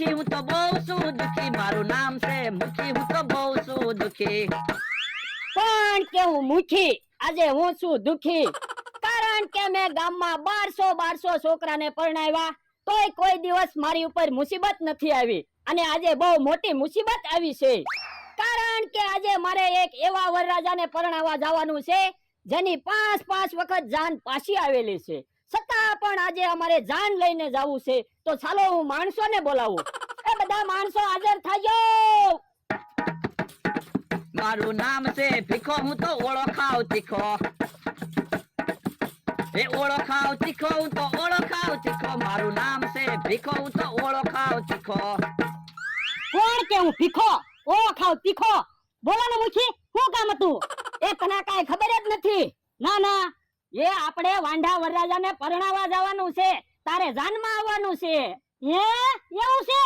હું તો બહુ છું દુખી, મારું નામ છે મુખી, હું તો બહુ છું દુખી. પણ કે હું મુખી, આજે હું છું દુખી, કારણ કે મેં ગામમાં 1200 છોકરાને પરણાવ્યા, તોય કોઈ દિવસ મારી ઉપર મુસીબત નથી આવી. અને આજે બહુ મોટી મુસીબત આવી છે, કારણ કે આજે મારે એક એવા વરરાજાને પરણાવવા જવાનું છે જેની 5 વખત જાન પાછી આવેલી છે. છતાં પણ આજે અમારે જાન લઈને જવું છે, તો ચાલો હું માણસોને બોલાવું. એ બધા માણસો હાજર થાજો. મારું નામ છે ભીખો, હું તો ઓળખાવ તીખો. એ ઓળખાવ તીખો, હું તો ઓળખાવ તીખો. મારું નામ છે ભીખો, હું તો ઓળખાવ તીખો. કોણ કે હું ભીખો, ઓળખાવ તીખો? બોલો ને મુખી, શું કામ હતું? એ તને કાંઈ ખબર જ નથી? ના ના, એ આપણે વાંઢા વરરાજાને પરણાવવા જવાનું છે, તારે જાનમાં આવવાનું છે. એવું છે?